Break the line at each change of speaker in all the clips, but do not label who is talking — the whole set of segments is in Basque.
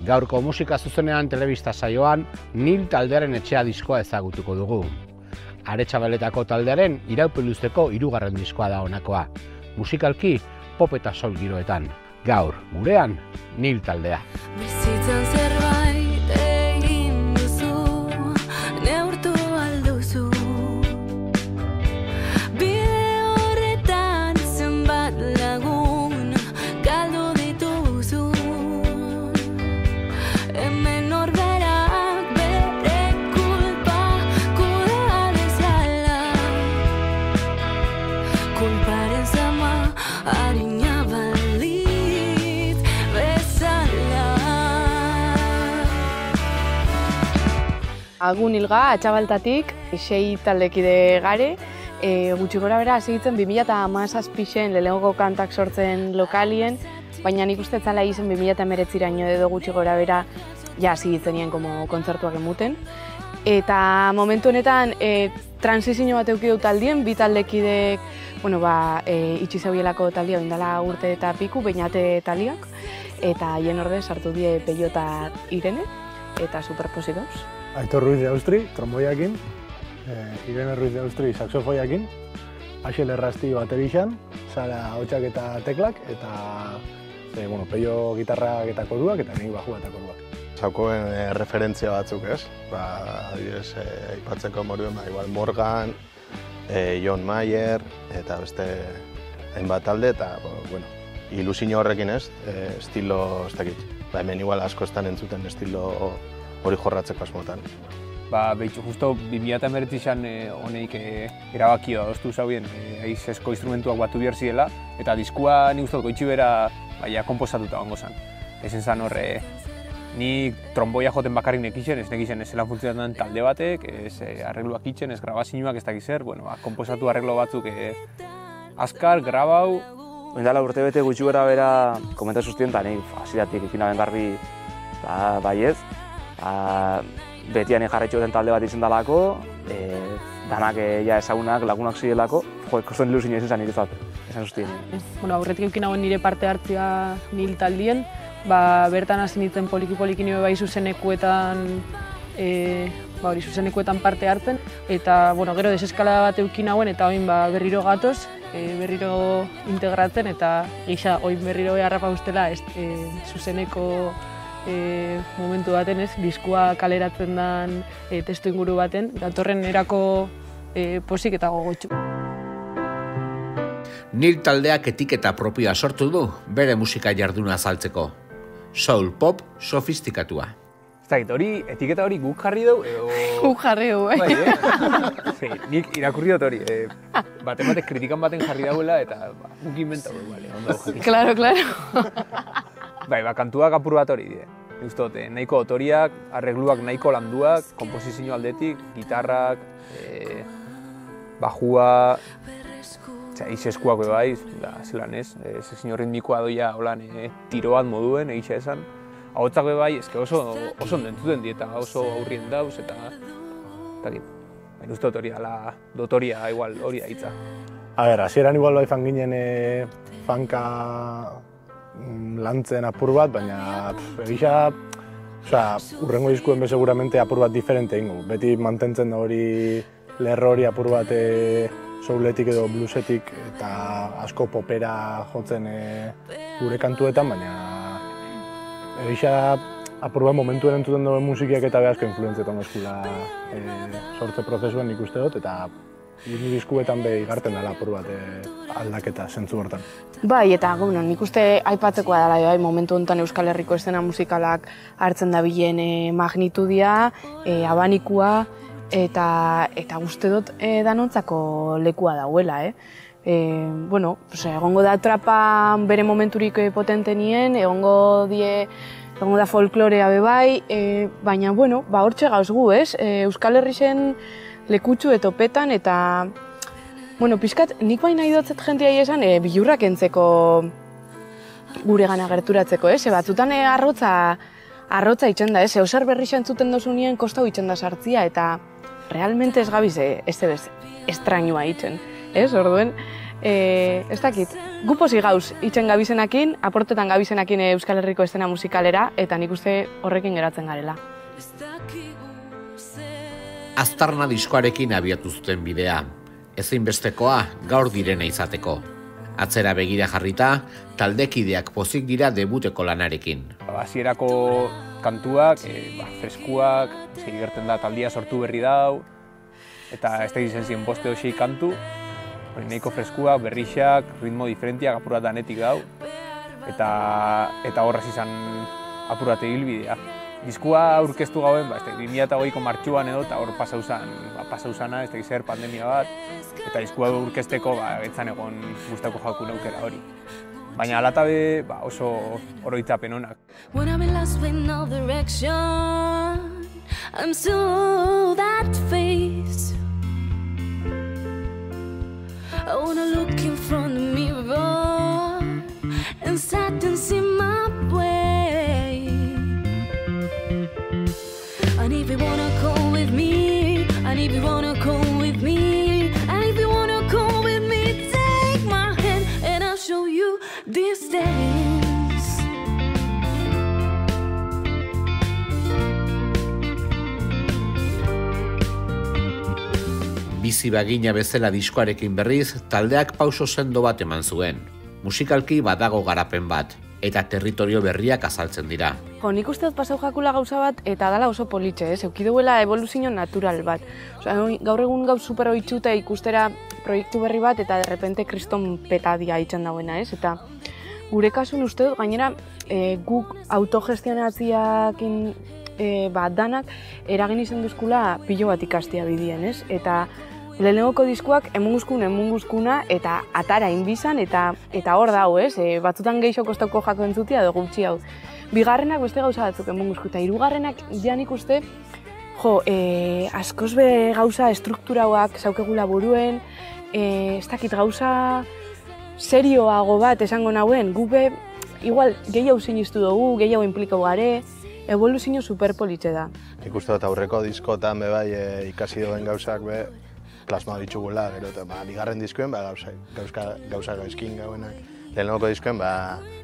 Gaurko musika zuzenean telebista saioan Nil taldearen etxea diskoa ezagutuko dugu. Aretxabaletako taldearen iraupeluzteko 3. diskoa da honakoa. Musikalki pop eta soul giroetan. Gaur, gurean, Nil taldea.
Bizitzan zerbait egin duzu, neurtu alduzu. Bide horretan zenbat lagun galdu dituzu. Hemen norberak bere kulpa kudea dezala. Kulparen zama harina balitz bezala.
Agun Ilga, Atxabaltatik, 6 taldekide gare. Gutxi gora bera segitzen 2017 lehenengo kantak sortzen lokalien, baina nik uste zala izen 2019 edo gutxi gora bera ja segitzen nien kontzertuak emuten. Eta momentu honetan transizio bat eduki dut taldien, 2 taldekidek itxi zeuelako taldea indala urte eta piku, Beñate taldeak, eta hien orde sartu die Peio eta Irene, eta superposi dauz.
Aitor Ruiz de Austri, tromboiakin, Irene Ruiz de Austri, saxofoiakin, Axel Errasti baterixan, Sara hotxak eta teklak, eta Peio gitarrak eta koruak, eta nik bajua eta koruak.
Saukoen referentzia batzuk, ez? Adibidez, aipatzeko moruen, igual Morgan, John Mayer, eta beste hainbat talde, eta, ilusio horrekin, ez? Estilo, ez dakit. Hemen igual asko estan entzuten estilo hori jorratzeko asmotan.
Behitxu, justo 2019 honeik erabakio adostu zauen aizezko instrumentuak batu behar zirela, eta diskua nik uste dut goitxi bera komposatuta gongo zen. Ezen zen horre, nik tromboia joten bakarrik nekixen, ez nekixen ez zelan funtzionatzen talde batek, ez arregluak itxen, ez grabazioak ez dakiz zer, komposatu arreglo batzuk azkar, grabau.
Oindala urte bete gutxi gara bera komenta sustien, eta nik hasieratik ikinaben garbi baiez. Betian jarraitxo den talde bat izan dalako, danak ezagunak, lagunak zirelako, kosten ilusio izan zen irizat, esan sustien.
Aurretik eukin hauen nire parte hartzia Nil taldien, bertan hasi nintzen poliki-poliki nire bai zuzenekuetan parte hartzen, eta gero deseskalada bat eukin hauen, eta oin berriro gatoz, berriro integratzen, eta gisa oin berriro beharrapa ustela zuzeneko momentu baten, diskua kaleratzen den testu inguru baten, datorren erako posik eta gogotxu.
Nil taldeak etiketa propioa sortu du bere musika jarduna azaltzeko. Soul pop sofistikatua.
Ez dakit, etiketa hori guk jarri dugu, edo...
Guk jarri dugu,
bai. Nik irakurri dut hori, baten kritikan baten jarri dauela, eta guk inventau dugu, ondo jarri.
Claro.
Kantuak apur bat hori die. Nik uste dut, nahiko otoriak, arregluak nahiko landuak, komposizio aldetik, gitarrak, bajua, izeskuak bai, zelan ez, sesio ritmikoa doia holan tiro bat moduen egitza esan. Ahotsak bai, oso entzuten dieta, oso aurrien dauz, eta nik uste dut hori ala dotoria igual hori da hitza.
Hasieran igual bai fan ginen fanka lantzen apur bat, baina egisa, urrengo diskuen seguramente apur bat diferente ingo. Beti mantentzen da hori lerro hori apur bat souletik edo bluesetik eta asko popera jotzen gure kantuetan, baina egisa apur bat momentu entzuten duen musikiak eta behazko influentzietan eskula sortze prozesuen nik uste dut, eta Ni diskuetan igarten dela apur bat aldaketa zentzu hortan.
Bai, eta nik uste aipatzekoa dela, momentu honetan Euskal Herriko eszena musikalak hartzen dabilen magnitudia, abanikua, eta uste dut danontzako lekua dauela. Egongo da trapa bere momenturik potentenien, egongo da folklorea bebai, baina, hortxe gauz gu, Euskal Herrisen lekutsu etopetan, eta pixkat, nik baina idotzet jentia esan bilurrak entzeko gure gana gerturatzeko, batzutan arrotza itxen da, eusar berri entzuten dozu nien kostau itxen da sartzia, eta realmente ez gabiz ez estrainua itxen, orduen, Ez dakit, gu pozik gauz itxen gabizenakin, aportetan gabizenakin Euskal Herriko eszena musikalera, eta nik uste horrekin geratzen garela.
Aztarna diskoarekin abiatu zuten bidea, ezinbestekoa gaur direna izateko. Atzera begira jarrita, taldekideak pozik dira debuteko lanarekin.
Hasierako kantuak, freskuak, gertzen da taldia sortu berri dau, eta ez da izen ziren 5 edo 6 kantu, nahiko freskuak, berrixak, ritmo diferentiak apur bat danetik dau, eta horrez izan apur bat ibilbidea. Diskua aurkeztu gauen, 2008ko martxuan edo, eta hor pasau zana, ez da zer pandemia bat, eta diskua aurkezteko etzan egon gustako jaku aukera hori. Baina alata be oso oroitzapen onak.
When I'm lost with no direction, I'm still that face. I wanna look in front of the mirror and start to see my way. And if you wanna come with me, and if you wanna come with me, and if you wanna come with me, take my hand and I'll show you this dance.
Bizi bagina bezala diskoarekin berriz, taldeak pauso sendo bat eman zuen. Musikalki badago garapen bat, eta territorio berriak azaltzen dira.
Nik uste dut pasau jakula gauza bat, eta dala oso politxe, Euki duela evoluzio natural bat. Gaur egun gauz super oitxuta ikustera proiektu berri bat, eta derrepente kriston petadia itxan dagoena, Eta gure kasun uste dut, gainera, guk autogestionatziakin danak eragin izan duzkula pilo bat ikastia bidien, Eta lehenengoko diskuak emunguzkuna eta atara inbizan eta hor dago, batzutan gehiago kostako jako entzutia edo gutxi hau. Bigarrenak beste gauza batzuk emunguzku eta hirugarrenak jan ikuste, askoz be gauza estrukturauak zaukegula buruen, ez dakit gauza serioago bat esango nauen, gube igual gehiago sinistu dugu, gehiago implikau gare, evoluzio superpolitxe da.
Nik uste dut aurreko diskotan ikasi duen gauzak plasma ditugula, gero eta bigarren diskoen gauza gaizkin gauenak. Lehenengoko diskoen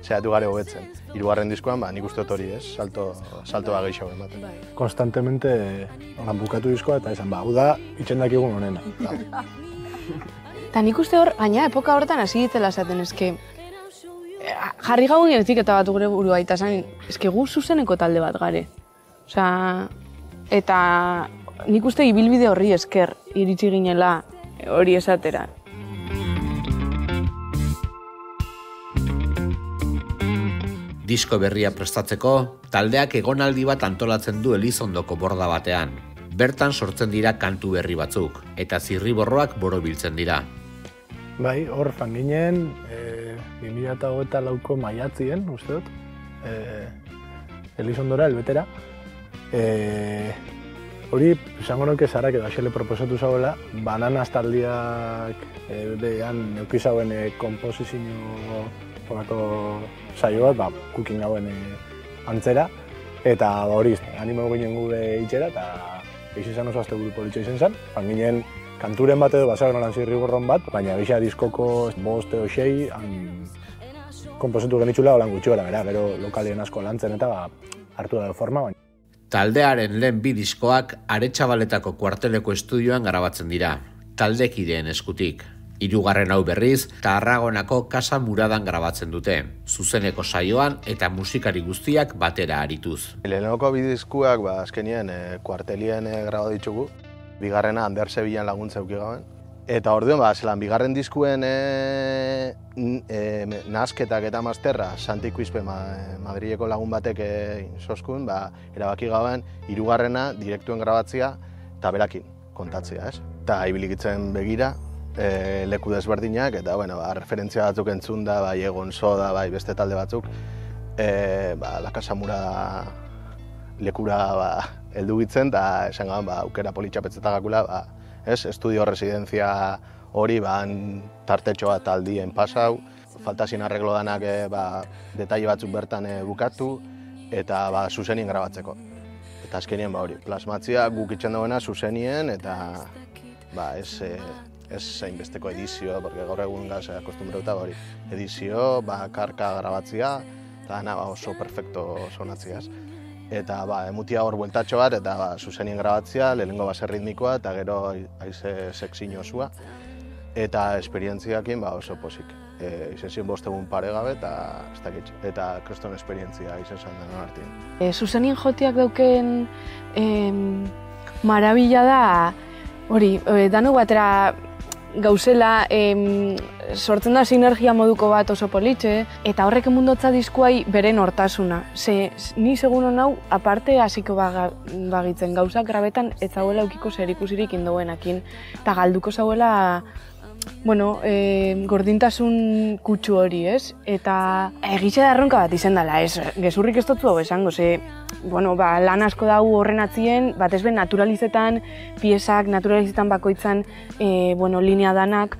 zehatu gare hobetzen. Hirugarren diskoan nik uste dut hori saltoa gehiago ematen.
Konstantemente bukatu diskoa eta esan, hau da itxendakigun honena.
Eta nik uste hor, gaina epoka horretan hasi ditela esaten, jarri gauen etiketa bat gure burua, eta gu zuzeneko talde bat gare. Eta nik uste ibilbide horri esker iritsi ginela hori esatera.
Disko berria prestatzeko, taldeak egonaldi bat antolatzen du Elizondoko borda batean. Bertan sortzen dira kantu berri batzuk, eta zirriborroak borobiltzen dira.
Bai, hor fan ginen, 2024ko maiatzien, uste dut, Elizondora, helbetera. Hori, esango nuke Sarak edo Axele proposatu zauela, Bananaz taldiak behan neuki zauen komposizio saio bat, cooking hauen antzera, eta hori, animo ginen gure itxera, eta izan oso azte buru politxo izan zen. Fan ginen kanturen bat edo basagen horan zirriborron bat, baina gisa diskoko 5 edo 6 komposatu genitzula holan gutxi bera, gero lokalien asko lantzen eta hartu da forma.
Taldearen lehen 2 diskoak Aretxabaletako kuarteleko estudioan garabatzen dira, taldekideen eskutik. 3. hau berriz, Tarragonako Casa Muradan grabatzen dute, zuzeneko saioan eta musikari guztiak batera arituz.
Lehenengoko 2 diskuak azkenien kuartelien grabatu ditugu, bigarrena Ander Sevillan laguntza euki gauen. Eta orduan, zelan, bigarren diskuen nahasketak eta masterra Santi Kuizpe Madrileko lagun batek soskun, erabaki gauen 3. direktuen grabatzea eta berakin kontatzea, Eta ibilikitzen begira, leku desberdinak, eta referentzia batzuk entzun da, Egon Soda, beste talde batzuk, La Casa Murada lekura heldu gitzen, eta esan gaben aukera politxapetzetakakula, estudio residentzia hori tartetxo bat aldien pasau, faltazien arreglo danak detaile batzuk bertan bukatu eta zuzenien grabatzeko. Eta azkenien hori, plasmatzia guk itxen dagoena zuzenien eta ez ez hainbesteko edizio, porque gaur egun gaz akostumbrauta hori. Edizio, karka grabatzia, eta oso perfecto sonatziaz. Eta emutia hor bueltatxo bat, eta zuzenien grabatzia, lehenengo base ritmikoa, eta gero haize sexin osua. Eta esperientziakin oso posik. Izen ziren 5 egun paregabe, eta kriston esperientzia izen zan denon artien.
Zuzenien jotiak dauken marabila da, hori, dano batera gauzela sortzen da sinergia moduko bat oso politxe, eta horrek emundotza diskuai beren hortasuna. Ni segun hau, aparte hasiko bagitzen gauzak grabetan ez zauela eukiko zerikusirik indoenakin, eta galduko zauela gordintasun kutsu hori, ez? Eta egize da erronka bat izen dela, ez? Gezurrik ez dutzu hau esango, lan asko dago horren atzien, batez ben naturalizetan, piezak, naturalizetan bakoitzan, linea danak,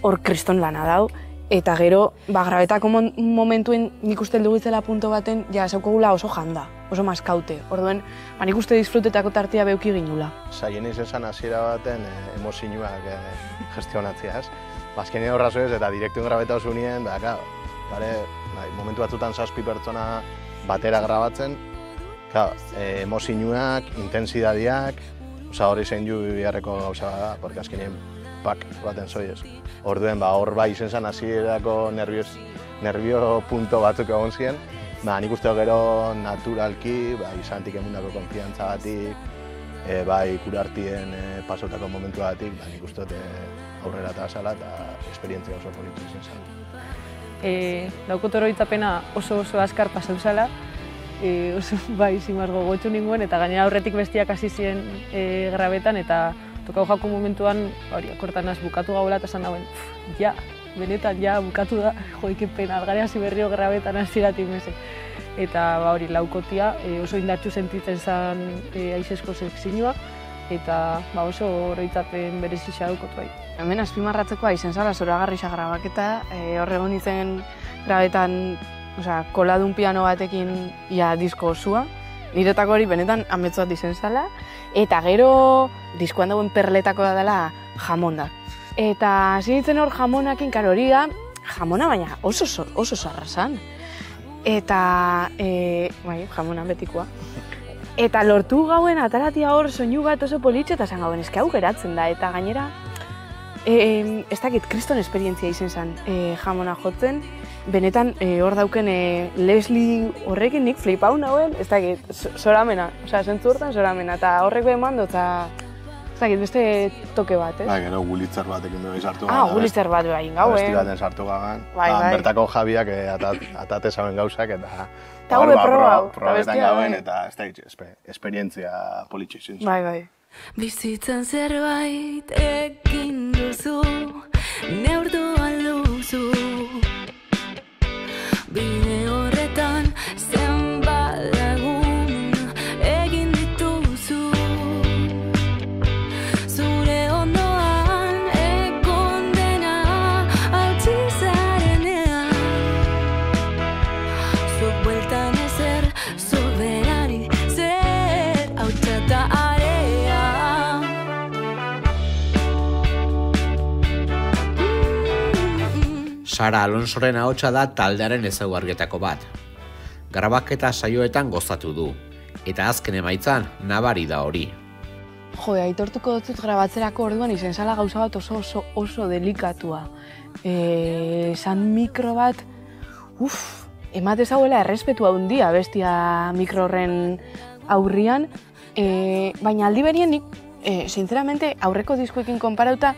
hor kriston lana dau. Eta gero, grabetako momentuen nik uste heldu gitzela punto baten, zaukogula oso janda, oso maskaute. Orduen, nik uste disfrutetako tartia beuki ginula.
Zaien izan hasiera baten emozioak gestionatziaz. Azkenean horrazo ez, eta direktuen grabeta oso unien, momentu batzutan 7 pertsona batera grabatzen, emozioak, intensidadiak, hori zein ju biharreko gauza da, porque azkenean pak baten zoiez. Orduen, hor izen zen hasierako nervio punto batzuk egon ziren, nik uste gero naturalki, izantik emundako konfiantza batik, ikurartien pasotako momentu batik, nik uste aurrera eta azala eta esperientzia oso politu izen zen.
Daukot oroitzapena oso azkar pasau zala, oso zimargo gotxu ninguen, eta gainera aurretik bestiak hasi ziren grabetan, eta tokau jako momentuan, akortanaz bukatu gaula eta esan dauen, benetan, bukatu da, pena, algare hasi berrio grabetan hasieratik meze. Eta laukotia oso indartxu sentitzen zen aizesko sekzinua, eta oso oroitzapen berezisa daukot bai.
Hemen azpimarratzekoa izen zala zoragarrisa grabaketa, horregon izen grabetan koladun piano batekin disko osua, niretako hori benetan ametsu bat izen zala, eta gero diskoan dagoen perletako da dela jamonda. Eta hasi ditzen hor jamonakin, hori da, jamona baina oso zarra zan. Eta, jamona betikoa. Eta lortu gauen ataratia hor soinu bat oso politxe eta zan gauen, eske hau geratzen da. Eta gainera, ez dakit kriston esperientzia izen zen jamona jotzen. Benetan hor dauken Leslie horrekin nik flipau nauen, ez dakit, zoramena, zentzu hortan zoramena, eta horrek behin mando, eta ez dakit, beste toke bat, ez?
Gero gulitzar batekin behin sartu gagan.
Gulitzar bat behin gauen.
Besti baten sartu gagan. Bertako jabiak atate zauen gauzak, eta
hau beprobau.
Probetan gauen, eta ez dakit, esperientzia politxe izin.
Bai.
Bizitzan zerbait ekin duzu, neurtu alduzu. Bide horretan zenbat lagun egin dituzu. Zure ondoan ekondena hautsi zarenean. Zuk bueltan ezer, soberari zer hautsata area.
Sara Alonsoren ahotsa da taldearen ezaugarrietako bat. Grabaketa saioetan gozatu du, eta azken emaitzan nabari da hori.
Aitortuko dut grabatzerako orduan izen zala gauza bat oso delikatua. San mikro bat, emate zauela errespetua handia bestia mikro horren aurrian, baina aldi berien nik, sinceramente, aurreko diskoekin konparauta,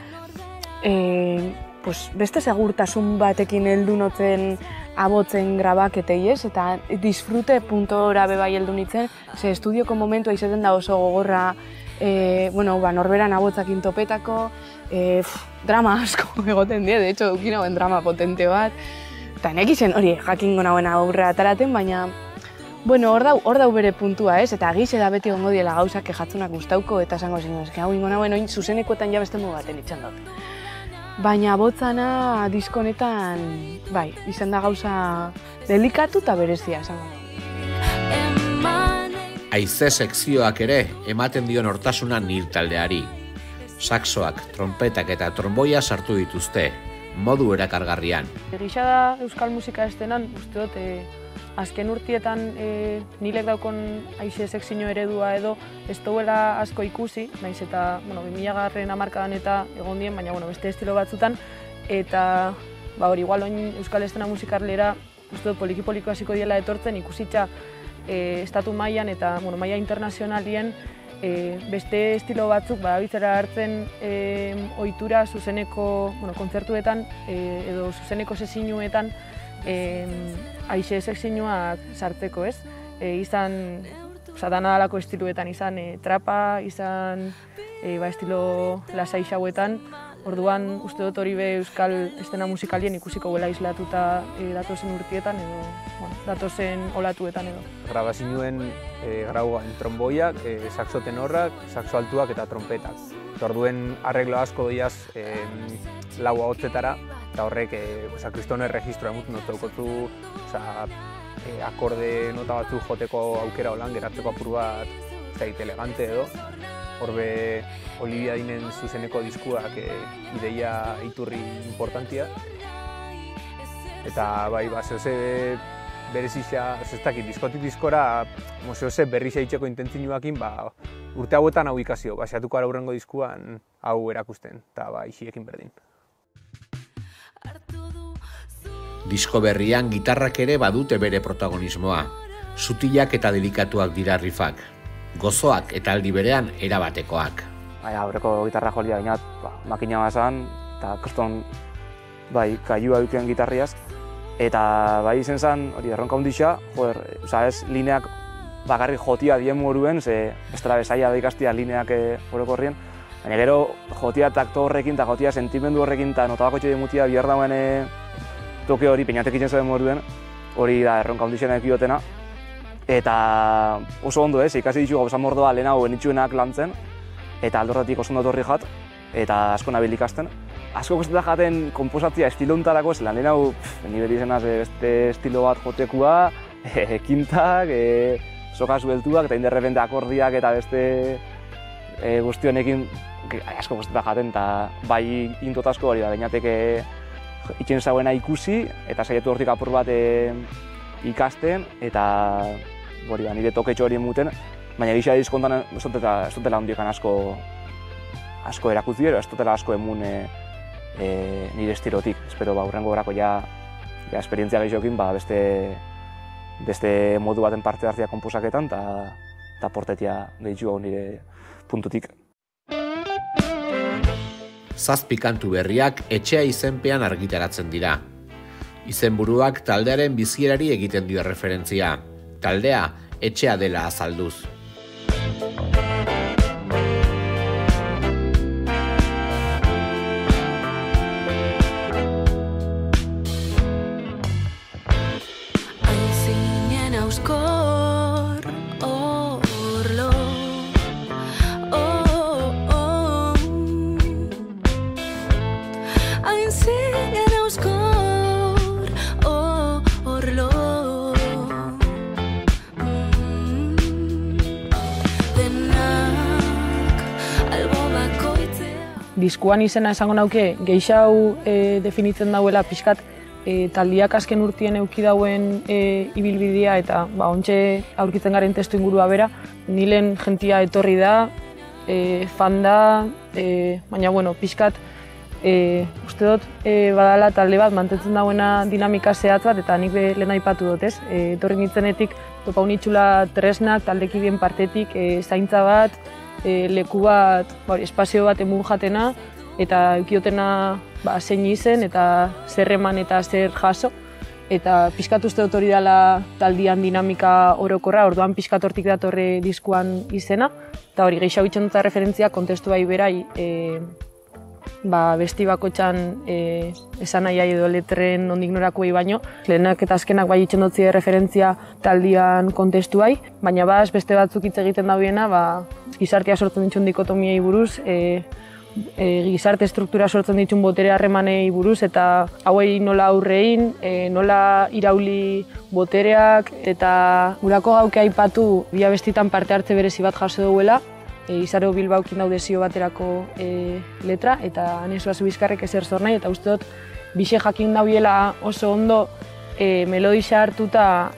beste segurtasun batekin heldu notzen abotzen grabaketei ez, eta disfrute puntora bebai heldu nitzen, ze estudioko momentua izaten da oso gogorra, norberan abotzakin topetako, drama asko egoten die, de hecho, dukin hauen drama potente bat, eta nek izen hori jakingo nauen aurrera ataraten, baina hor dau bere puntua ez, eta gize da beti gongo diela gauzak kejatzunak gustauko, eta esango zen, hau ingo nauen oin zuzenekoetan ja beste mugaten itxan dut. Baina botzana diskonetan, izan da gauza delikatu eta berezia, esango.
Haize sekzioak ere ematen dion hortasuna Nil taldeari. saxoak, trompetak eta tromboia sartu dituzte, modu erakargarrian.
Gisa da euskal musika estenan, uste dut, azken urtietan nilek daukon aixe sekzio eredua edo ez duela asko ikusi, naiz eta 2000garren hamarkadan eta egon dien, baina beste estilo batzutan, eta hori igual oin euskal estena musikarlera uste dut poliki-poliko hasiko diela etortzen ikusitza estatu mailan eta maila internazionalien beste estilo batzuk badabitzera hartzen ohitura zuzeneko kontzertuetan edo zuzeneko sesinuetan aixe sekzioak sartzeko, ez? Izan dana dalako estiluetan, izan trapa, izan estilo lasai xauetan. Orduan, uste dut hori be euskal estena musikalien ikusiko gela islatuta datozen urtietan edo datozen olatuetan edo.
Grabazinuen grauan tromboiak, saxo tenorrak, saxo altuak eta trompetak. Orduen arreglo asko doiaz lau ahotzetara, eta horrek kristonen registroa emuten daukotzu akorde nota batzuk joteko aukera holan, geratzeko apur bat elegante edo. Horbe Olivia Dinen zuzeneko diskuak ideia iturri importantia. Eta bai, zehose berezixa, ez dakit, diskotik diskora, zehose berriza itxeko intentzinuakin, urte hauetan hau ikazio, basiatuko ara hurrengo diskuan hau erakusten, eta isiekin berdin.
Disko berrian gitarrak ere badute bere protagonismoa. Sutilak eta delikatuak dira riffak. Gozoak eta aldi berean erabatekoak.
Aurreko gitarra jolia bainat, makina bazan, eta kriston kailua duten gitarriaz. Eta izen zen, hori erronka hundixa, ez lineak bakarrik jotia dien moruen, ze bestela bezaila da ikastia lineak orokorrien. Baina gero jotia takto horrekin eta jotia sentimendu horrekin eta notabako txede mutia bihar dauen toke hori peinatek itzen zuen moruen, hori da erronka hundixena ekiotena. Eta oso ondo ikasi ditu gauza mordoa lehenago benitxuenak lantzen, eta aldorretik oso ondo torri jat, eta asko nabil ikasten. Asko guztetan jaten komposatzia estilontarako, zelan lehenago nire dizenaz beste estilo bat jotekua, kintak, soka zueltuak, eta inderrepente akordiak eta beste guztionekin asko guztetan jaten, eta bai intot asko hori da, bainateke itxen zauena ikusi, eta saietu hortik apur bat ikasten, eta nire toketxo hori emuten, baina gisa diskontan ez dutela ondiokan asko erakutzi, ez dutela asko emun nire estilotik. Espero hurrengo horako esperientzia gehiokin beste modu baten parte hartzea komposaketan eta portetia gehitxu nire puntutik.
Zazpi kantu berriak etxea izenpean argitaratzen dira. Izenburuak taldearen bizierari egiten dio referentzia. Taldea etxea dela azalduz.
Diskuan izena esango nauke, geisha hau definitzen dauela pixkat taldiak azken urtien eduki dauen ibilbidea eta ontxe aurkitzen garen testu ingurua bera. Nilen jentia etorri da, fan da, baina pixkat uste dut badala talde bat mantentzen dauena dinamika zehatz bat eta nik lehen aipatu dut, ez? Etorri nintzenetik topa unitxula tresnak taldekideen partetik zaintza bat, leku bat, espazio bat emun jatena eta eukiotena zein izen eta zer eman eta zer jaso. Eta pixkat uste dut hori dela taldian dinamika orokorra, orduan pixkat hortik datorre diskuan izena. Eta hori gehiago itxen dut referentzia kontestu bai berai besti bakotxan esan nahi edo letren ondik norakoei baino. Lehenak eta azkenak bai itxen dut referentzia taldian kontestu bai, baina beste batzuk hitz egiten daudiena gizartea sortzen dituen dikotomiei buruz, gizarte struktura sortzen dituen botere harremanei buruz eta hauei nola aurrein, nola irauli botereak eta gurako gauke aipatu bi abestitan parte hartze berezi bat jaso duela Izaro Bilbaukin daude zio baterako letra, eta Anesoa Zubizkarrek ezer zor nahi, eta uste dut bixe jakin dauela oso ondo melodisa hartuta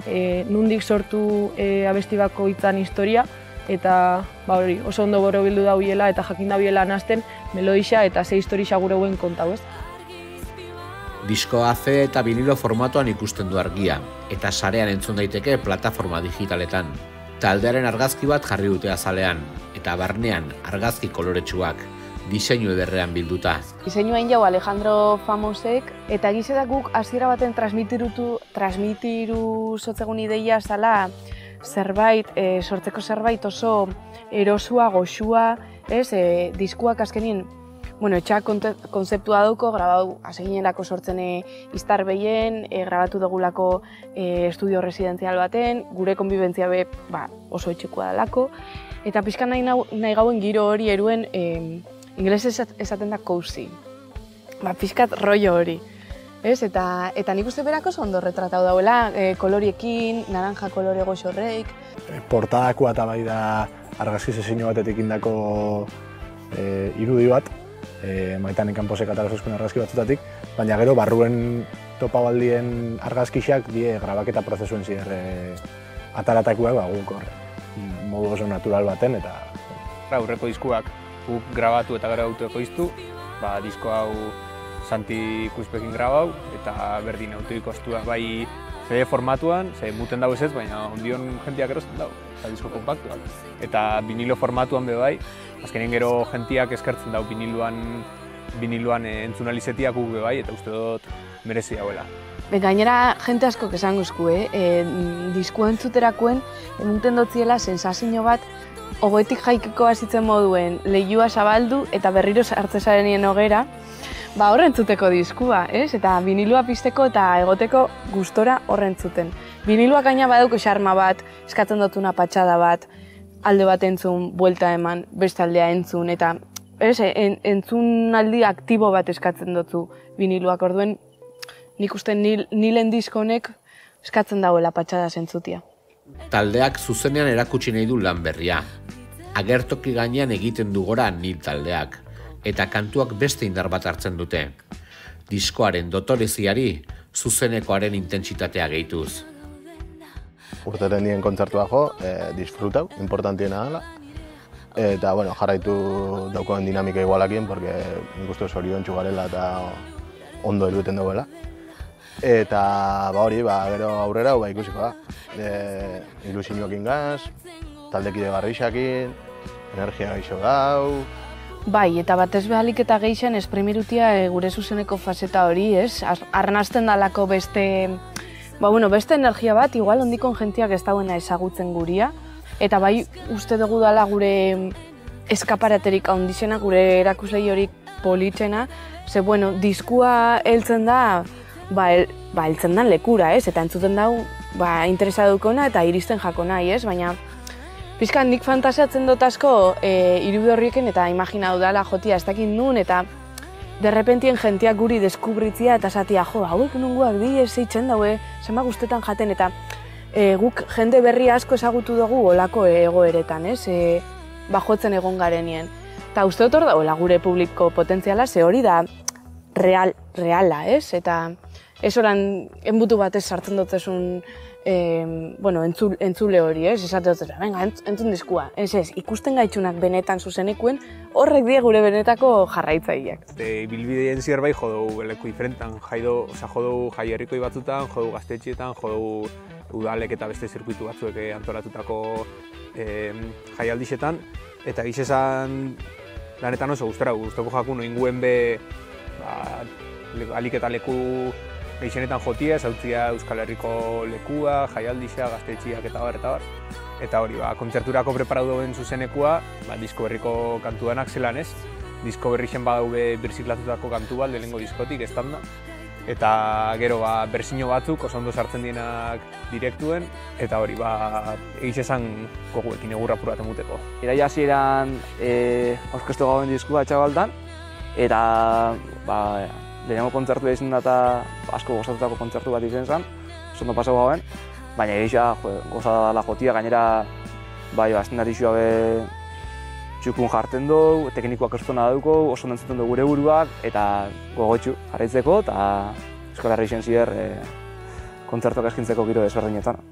nundik sortu abesti bako hitzan historia, eta hori oso ondo borobildu dauela eta jakin dauela nazten melodisa eta ze historia gure guen kontau, ez?
Diskoa CD eta vinilo formatuan ikusten du argia, eta sarean entzun daiteke plataforma digitaletan. Taldearen argazki bat jarri dute azalean, eta barnean argazki koloretsuak, diseinu ederrean bilduta.
Diseinua egin jau Alejandro Famosek, eta gizeta guk hasiera baten transmitiru sotzegun ideia zala zerbait, sortzeko zerbait oso erosua, goxua, ez, diskuak azkenien, etxak konzeptua dauko, grabatu aseginerako sortzen iztar behien, grabatu dugulako estudio residenzial baten, gure konbibentzia be oso etxekoa dalako, eta pixkan nahi gauen giro hori eruen ingelesez esaten da cozy. Pixkat rollo hori. Eta nik uste berako ondo retratau dauela, koloriekin, naranja kolore goxo horreik.
Portadakoa eta bai da argazki sesio batetik indako irudi bat, Maitane Kanposek atara zuzkun argazki batzutatik, baina gero barruen topabaldien argazkixak die grabaketa prozesuen zier ataratakoak guk modu oso natural baten eta...
Aurreko diskuak guk grabatu eta grabatu ekoiztu, disko hau Santi Kuzpekin grabau eta berdin autoikostuak bai CD formatuan, muten dago ez, baina ondion jentiak erosten dago, eta disko kompaktuak. Eta vinilo formatuan be bai, azkenien gero jentiak eskertzen dago viniluan entzunalizetiak guk be bai, eta uste dut merezi dauela.
Gainera, jente askok esan guzku, diskua entzuterakoen, emuten dotziela sensazio bat, ogoetik jaikiko hasitzen moduen lehiua zabaldu eta berriro hartzezarenien hogera, horrentzuteko diskua, ez? Eta vinilua pizteko eta egoteko gustora horrentzuten. Viniluak gaina badauko xarma bat, eskatzen dutuna patxada bat, alde bat entzun, buelta eman, beste aldea entzun, eta entzunaldi aktibo bat eskatzen dutzu viniluak. Orduen, nik uste nilen diskonek eskatzen dagoela patxada zentzutia.
Taldeak zuzenean erakutsi nahi du lan berria. Agertoki gainean egiten du gora Nil taldeak, eta kantuak beste indar bat hartzen dute. Diskoaren dotoreziari zuzenekoaren intentsitatea gehituz.
Urteren nien kontzertua jo, disfrutau, importantiena dela. Eta, jarraitu daukoen dinamika igualakin, porque nik uste zorion txugarela eta ondo erudeten duela. Eta, hori, gero aurrera, ikusiko da. Ilusioak ingaz, taldekide garrixakin, energia gaixo dau.
Bai, eta batez behalik eta geixen espremirutia gure zuzeneko faseta hori, ez? Arnazten dalako beste energia bat, igual ondikon jentiak ez dauena ezagutzen guria. Eta bai, uste dugu dala gure eskaparaterik handizena, gure erakuslei horik politxena. Ze, diskua heltzen da, heltzen da lekura, ez? Eta entzuten dau, interesa dukona eta iristen jako nahi, ez? Baina, pizkan nik fantasiatzen dut asko irudi horrieken eta imagina dudala jotia ez dakit nun eta derrepentien jentiak guri deskubritzia eta esatia hauek nunguak di ez zeitzen daue, zema guztetan jaten eta guk jende berri asko ezagutu dugu olako egoeretan, ez? Jotzen egon garenien. Eta uste dut hor dagoela gure publiko potentziala, ze hori da reala, ez? Eta ez oran enbutu batez sartzen dutzezun entzule hori, ez? Esate dut, venga, entzun diskua. Ez, ikusten gaitxunak benetan zuzenekuen, horrek die gure benetako jarraitzaileak.
Bilbideen zerbait jo dugu leku diferentan, jo dugu jai herrikoi batzutan, jo dugu gaztetxeetan, jo dugu udalek eta beste zirkuitu batzuek antolatutako jaialdixetan, eta giz esan lanetan oso gustoko jakun inguen be alik eta leku gehienetan jotia, zautzia Euskal Herriko lekua, jaialdixa, gaztetxiak eta bar. Eta hori, kontzerturako preparatu duen zuzenekua, disko berriko kantu denak zelan ez. Disko berri zen badaube birziklatutako kantu bat, lehenengo diskotik, estanda. Eta gero, berzino batzuk, oso ondo sartzen dienak direktuen, eta hori, egiz esan goguekin egurra puraten muteko.
Iraia hasieran aurkeztu gauen diskua txabaltan, eta lehenengo kontzertua izan da eta asko gozatutako kontzertu bat izan zen, ondo pasau gauen, baina egisa gozatala jotia, gainera azten darizua txukun jartzen dugu, teknikoak ostona dugu, oso entzuten dugu gure buruak, eta gogotxu jarraitzeko, eta Euskal Herri izen zider kontzertuak eskintzeko giro desberdinetan.